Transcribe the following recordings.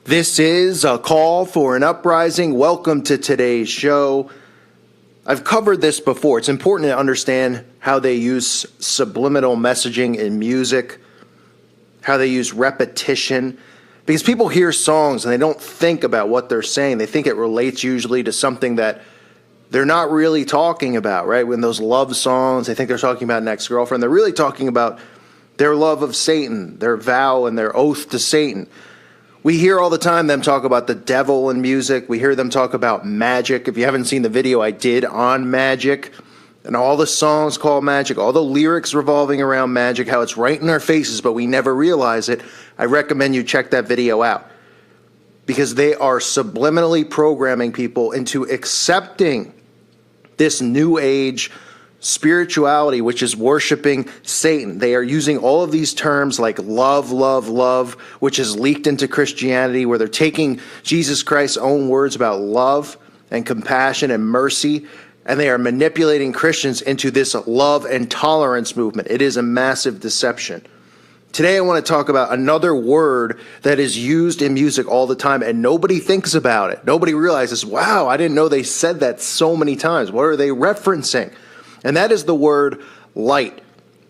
This is a call for an uprising. Welcome to today's show. I've covered this before. It's important to understand how they use subliminal messaging in music, how they use repetition, because people hear songs and they don't think about what they're saying. They think it relates usually to something that they're not really talking about, right? When those love songs, they think they're talking about an ex-girlfriend. They're really talking about their love of Satan, their vow and their oath to Satan. We hear all the time them talk about the devil in music. We hear them talk about magic. If you haven't seen the video I did on magic, and all the songs called magic, all the lyrics revolving around magic, how it's right in our faces, but we never realize it, I recommend you check that video out. Because they are subliminally programming people into accepting this new age spirituality, which is worshiping Satan. They are using all of these terms like love, love, love, which is leaked into Christianity, where they're taking Jesus Christ's own words about love and compassion and mercy, and they are manipulating Christians into this love and tolerance movement. It is a massive deception. Today I want to talk about another word that is used in music all the time, and nobody thinks about it. Nobody realizes, wow, I didn't know they said that so many times. What are they referencing? And that is the word light.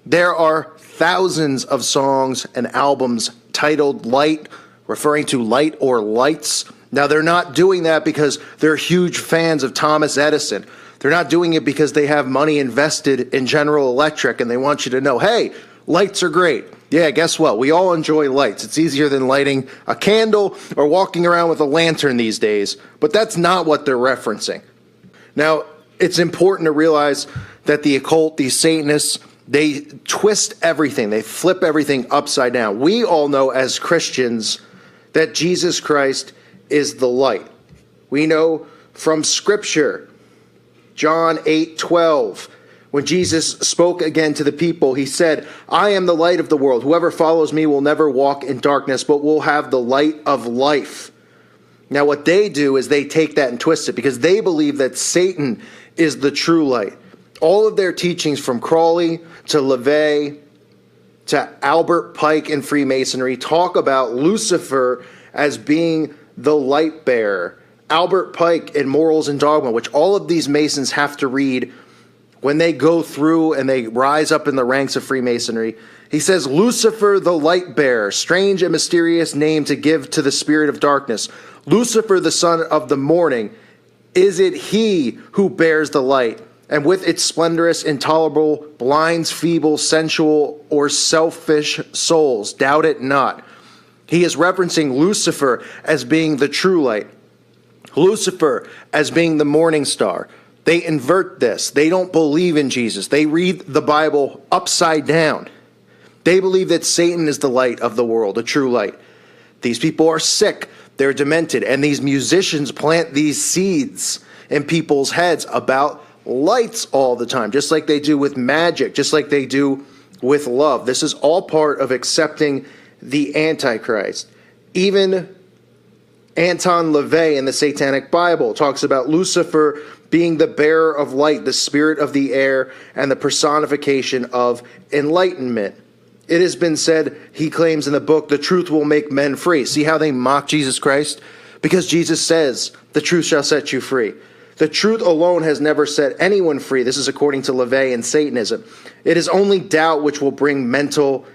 There are thousands of songs and albums titled Light, referring to light or lights. Now, they're not doing that because they're huge fans of Thomas Edison. They're not doing it because they have money invested in General Electric and they want you to know, hey, lights are great. Yeah, guess what? We all enjoy lights. It's easier than lighting a candle or walking around with a lantern these days. But that's not what they're referencing. Now, it's important to realize that the occult, these Satanists, they twist everything. They flip everything upside down. We all know as Christians that Jesus Christ is the light. We know from Scripture, John 8:12, when Jesus spoke again to the people, he said, I am the light of the world. Whoever follows me will never walk in darkness, but will have the light of life. Now, what they do is they take that and twist it because they believe that Satan is the true light. All of their teachings from Crowley to LaVey to Albert Pike in Freemasonry talk about Lucifer as being the light bearer. Albert Pike in Morals and Dogma, which all of these Masons have to read when they go through and they rise up in the ranks of Freemasonry. He says, Lucifer the light bearer, strange and mysterious name to give to the spirit of darkness. Lucifer the son of the morning, is it he who bears the light? And with its splendorous, intolerable, blinds, feeble, sensual, or selfish souls. Doubt it not. He is referencing Lucifer as being the true light. Lucifer as being the morning star. They invert this. They don't believe in Jesus. They read the Bible upside down. They believe that Satan is the light of the world, a true light. These people are sick. They're demented. And these musicians plant these seeds in people's heads about lights all the time, just like they do with magic, just like they do with love. This is all part of accepting the Antichrist. Even Anton LaVey in the Satanic Bible talks about Lucifer being the bearer of light, the spirit of the air, and the personification of enlightenment. It has been said, he claims in the book, the truth will make men free. See how they mock Jesus Christ? Because Jesus says, the truth shall set you free. The truth alone has never set anyone free. This is according to LaVey and Satanism. It is only doubt which will bring mental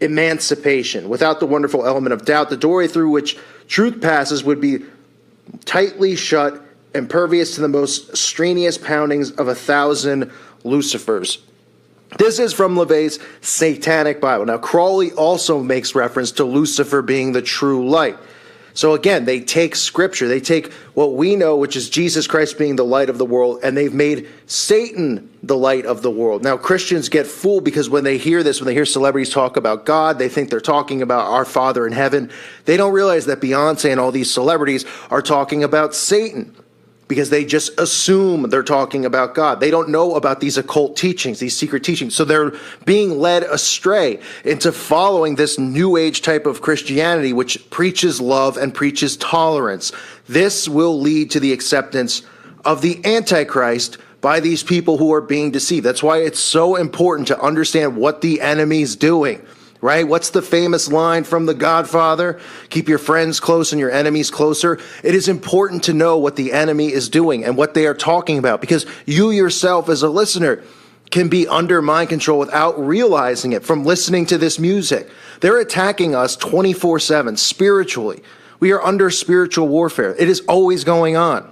emancipation. Without the wonderful element of doubt, the doorway through which truth passes would be tightly shut, impervious to the most strenuous poundings of 1,000 Lucifers. This is from LaVey's Satanic Bible. Now, Crowley also makes reference to Lucifer being the true light. So again, they take Scripture, they take what we know, which is Jesus Christ being the light of the world, and they've made Satan the light of the world. Now, Christians get fooled because when they hear this, when they hear celebrities talk about God, they think they're talking about our Father in heaven. They don't realize that Beyonce and all these celebrities are talking about Satan, because they just assume they're talking about God. They don't know about these occult teachings, these secret teachings. So they're being led astray into following this new age type of Christianity, which preaches love and preaches tolerance. This will lead to the acceptance of the Antichrist by these people who are being deceived. That's why it's so important to understand what the enemy's doing. right? What's the famous line from The Godfather? Keep your friends close and your enemies closer. It is important to know what the enemy is doing and what they are talking about, because you yourself as a listener can be under mind control without realizing it from listening to this music. They're attacking us 24/7 spiritually. We are under spiritual warfare. It is always going on.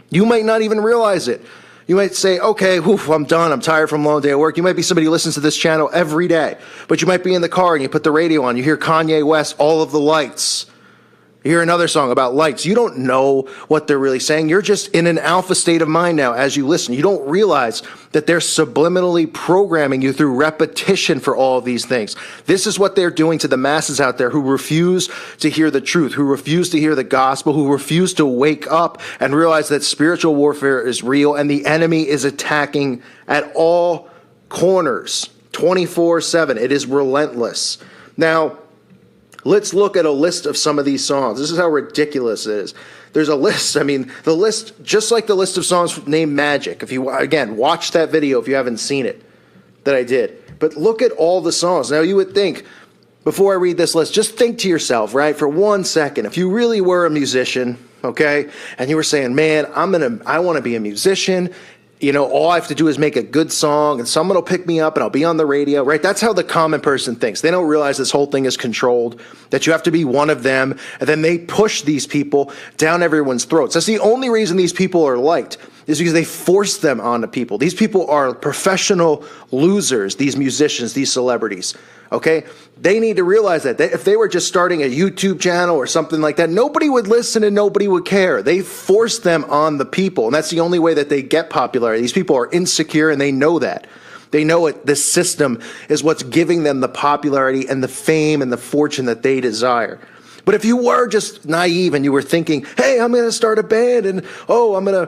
You might not even realize it. You might say, okay, I'm done. I'm tired from a long day at work. You might be somebody who listens to this channel every day, but you might be in the car and you put the radio on. You hear Kanye West, All of the Lights. You hear another song about lights. You don't know what they're really saying. You're just in an alpha state of mind now as you listen. You don't realize that they're subliminally programming you through repetition for all of these things. This is what they're doing to the masses out there who refuse to hear the truth, who refuse to hear the gospel, who refuse to wake up and realize that spiritual warfare is real and the enemy is attacking at all corners, 24/7. It is relentless. Now, let's look at a list of some of these songs. This is how ridiculous it is. There's a list. I mean, the list, just like the list of songs named Magic. If you, again, watch that video if you haven't seen it that I did. But look at all the songs. Now, you would think, before I read this list, just think to yourself, right, for 1 second, if you really were a musician, okay, and you were saying, man, I want to be a musician. You know, all I have to do is make a good song and someone will pick me up and I'll be on the radio, right? That's how the common person thinks. They don't realize this whole thing is controlled, that you have to be one of them, and then they push these people down everyone's throats. That's the only reason these people are liked, is because they force them onto people. These people are professional losers, these musicians, these celebrities, okay? They need to realize that if they were just starting a YouTube channel or something like that, nobody would listen and nobody would care. They force them on the people, and that's the only way that they get popularity. These people are insecure, and they know that. They know it. This system is what's giving them the popularity and the fame and the fortune that they desire. But if you were just naive and you were thinking, hey, I'm going to start a band and, oh, I'm going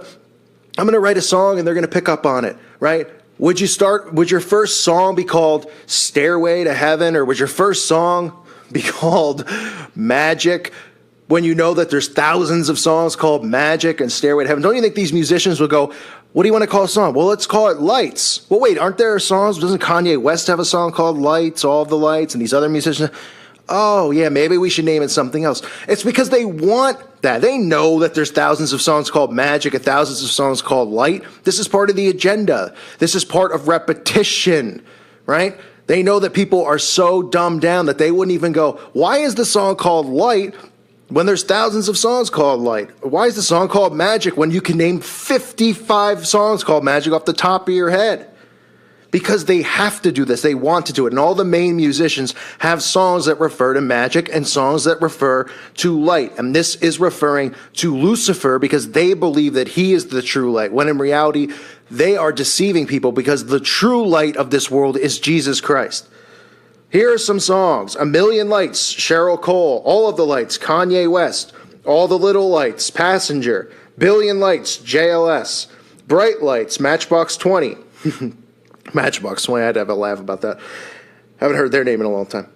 to write a song and they're going to pick up on it, right? Would your first song be called Stairway to Heaven, or would your first song be called Magic, when you know that there's thousands of songs called Magic and Stairway to Heaven? Don't you think these musicians would go, what do you want to call a song? Well, let's call it Lights. Well, wait, aren't there songs? Doesn't Kanye West have a song called Lights, All of the Lights, and these other musicians? Oh, yeah, maybe we should name it something else. It's because they want that. They know that there's thousands of songs called Magic and thousands of songs called Light. This is part of the agenda. This is part of repetition, right? They know that people are so dumbed down that they wouldn't even go, why is the song called Light when there's thousands of songs called Light? Why is the song called Magic when you can name 55 songs called Magic off the top of your head? Because they have to do this. They want to do it. And all the main musicians have songs that refer to magic and songs that refer to light. And this is referring to Lucifer because they believe that he is the true light, when in reality, they are deceiving people because the true light of this world is Jesus Christ. Here are some songs. A Million Lights, Cheryl Cole. All of the Lights, Kanye West. All the Little Lights, Passenger. Billion Lights, JLS. Bright Lights, Matchbox 20. Matchbox 20, I had to have a laugh about that. Haven't heard their name in a long time.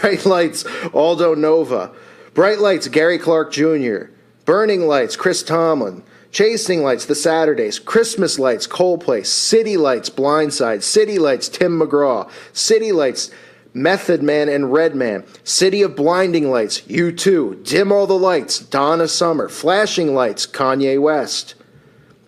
Bright Lights, Aldo Nova. Bright Lights, Gary Clark Jr. Burning Lights, Chris Tomlin. Chasing Lights, The Saturdays. Christmas Lights, Coldplay. City Lights, Blindside. City Lights, Tim McGraw. City Lights, Method Man and Redman. City of Blinding Lights, U2. Dim All the Lights, Donna Summer. Flashing Lights, Kanye West.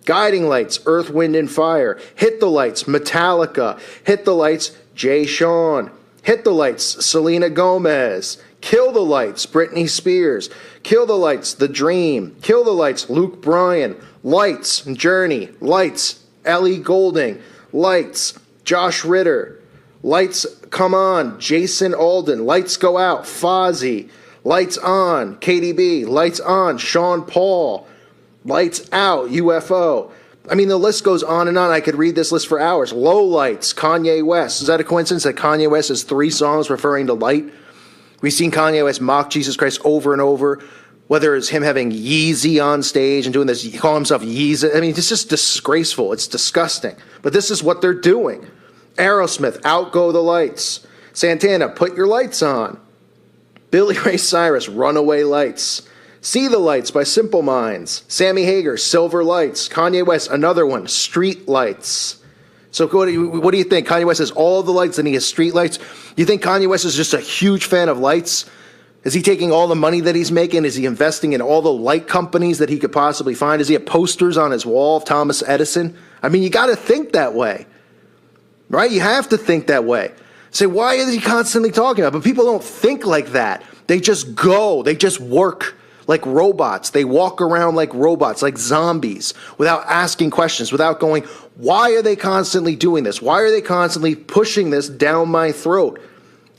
Guiding Lights, Earth, Wind, and Fire. Hit the Lights, Metallica. Hit the Lights, Jay Sean. Hit the Lights, Selena Gomez. Kill the Lights, Britney Spears. Kill the Lights, The Dream. Kill the Lights, Luke Bryan. Lights, Journey. Lights, Ellie Goulding. Lights, Josh Ritter. Lights, Come On, Jason Alden. Lights Go Out, Fozzy. Lights On, KDB. Lights On, Sean Paul. Lights Out, UFO. I mean, the list goes on and on. I could read this list for hours. Low Lights, Kanye West. Is that a coincidence that Kanye West has 3 songs referring to light? We've seen Kanye West mock Jesus Christ over and over, whether it's him having Yeezy on stage and doing this, he call himself Yeezy. I mean, it's just disgraceful. It's disgusting. But this is what they're doing. Aerosmith, Out Go the Lights. Santana, Put Your Lights On. Billy Ray Cyrus, Runaway Lights. See the Lights by Simple Minds. Sammy Hagar, Silver Lights. Kanye West, another one, Street Lights. So what do you think? Kanye West has all the lights and he has street lights. You think Kanye West is just a huge fan of lights? Is he taking all the money that he's making? Is he investing in all the light companies that he could possibly find? Does he have posters on his wall of Thomas Edison? I mean, you got to think that way, right? You have to think that way. Say, why is he constantly talking about it? But people don't think like that. They just go. They just work like robots. They walk around like robots, like zombies, without asking questions, without going, why are they constantly doing this? Why are they constantly pushing this down my throat?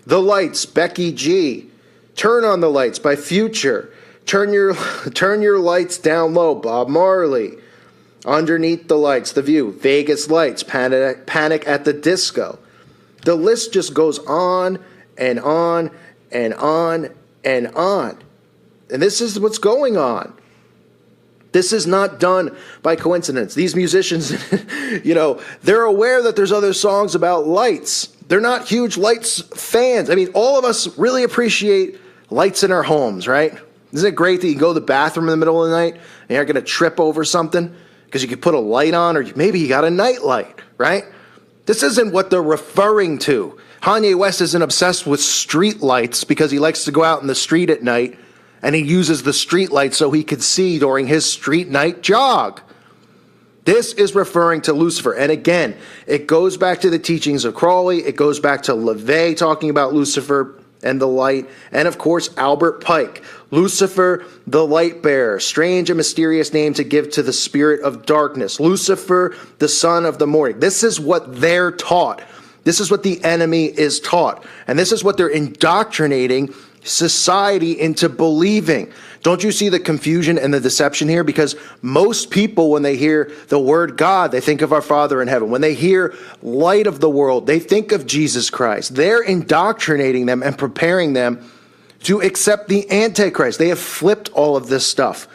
The Lights, Becky G. Turn on the Lights by Future. Turn your lights down low, Bob Marley. Underneath the Lights, The View. Vegas Lights, Panic at the Disco. The list just goes on and on and on and on. And this is what's going on. This is not done by coincidence. These musicians, they're aware that there's other songs about lights. They're not huge lights fans. I mean, all of us really appreciate lights in our homes, right? Isn't it great that you can go to the bathroom in the middle of the night and you're not going to trip over something because you could put a light on, or maybe you got a night light, right? This isn't what they're referring to. Kanye West isn't obsessed with street lights because he likes to go out in the street at night and he uses the street lights so he could see during his street night jog. This is referring to Lucifer. And again, it goes back to the teachings of Crowley. It goes back to LaVey talking about Lucifer and the light. And of course, Albert Pike. Lucifer, the light bearer. Strange and mysterious name to give to the spirit of darkness. Lucifer, the son of the morning. This is what they're taught. This is what the enemy is taught. And this is what they're indoctrinating society into believing. Don't you see the confusion and the deception here? Because most people, when they hear the word God, they think of our Father in heaven. When they hear light of the world, they think of Jesus Christ. They're indoctrinating them and preparing them to accept the Antichrist. They have flipped all of this stuff.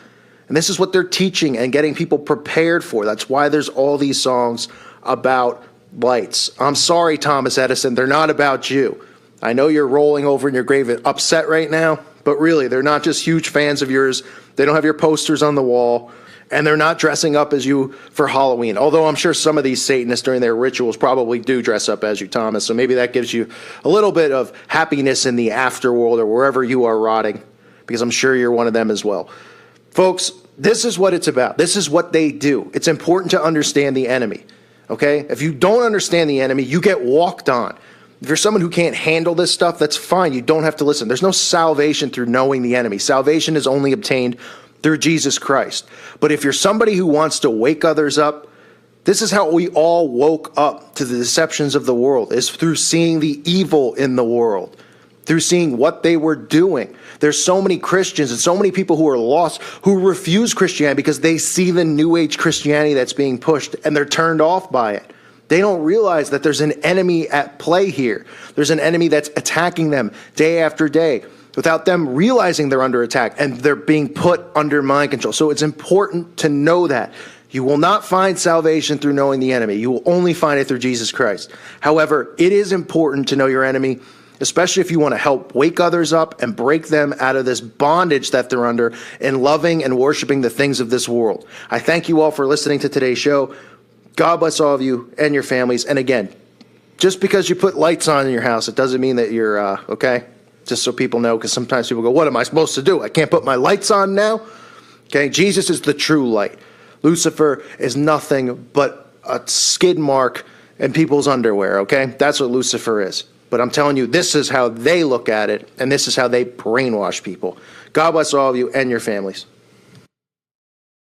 And this is what they're teaching and getting people prepared for. That's why there's all these songs about lights. I'm sorry, Thomas Edison, they're not about you. I know you're rolling over in your grave upset right now, but really, they're not just huge fans of yours. They don't have your posters on the wall, and they're not dressing up as you for Halloween. Although I'm sure some of these Satanists during their rituals probably do dress up as you, Thomas. So maybe that gives you a little bit of happiness in the afterworld or wherever you are rotting, because I'm sure you're one of them as well. Folks, this is what it's about. This is what they do. It's important to understand the enemy, okay? If you don't understand the enemy, you get walked on. If you're someone who can't handle this stuff, that's fine. You don't have to listen. There's no salvation through knowing the enemy. Salvation is only obtained through Jesus Christ. But if you're somebody who wants to wake others up, this is how we all woke up to the deceptions of the world, is through seeing the evil in the world, through seeing what they were doing. There's so many Christians and so many people who are lost who refuse Christianity because they see the New Age Christianity that's being pushed and they're turned off by it. They don't realize that there's an enemy at play here. There's an enemy that's attacking them day after day without them realizing they're under attack and they're being put under mind control. So it's important to know that. You will not find salvation through knowing the enemy. You will only find it through Jesus Christ. However, it is important to know your enemy, especially if you want to help wake others up and break them out of this bondage that they're under in loving and worshiping the things of this world. I thank you all for listening to today's show. God bless all of you and your families. And again, just because you put lights on in your house, it doesn't mean that you're okay. Just so people know, because sometimes people go, what am I supposed to do? I can't put my lights on now? Okay, Jesus is the true light. Lucifer is nothing but a skid mark in people's underwear, okay? That's what Lucifer is. But I'm telling you, this is how they look at it, and this is how they brainwash people. God bless all of you and your families.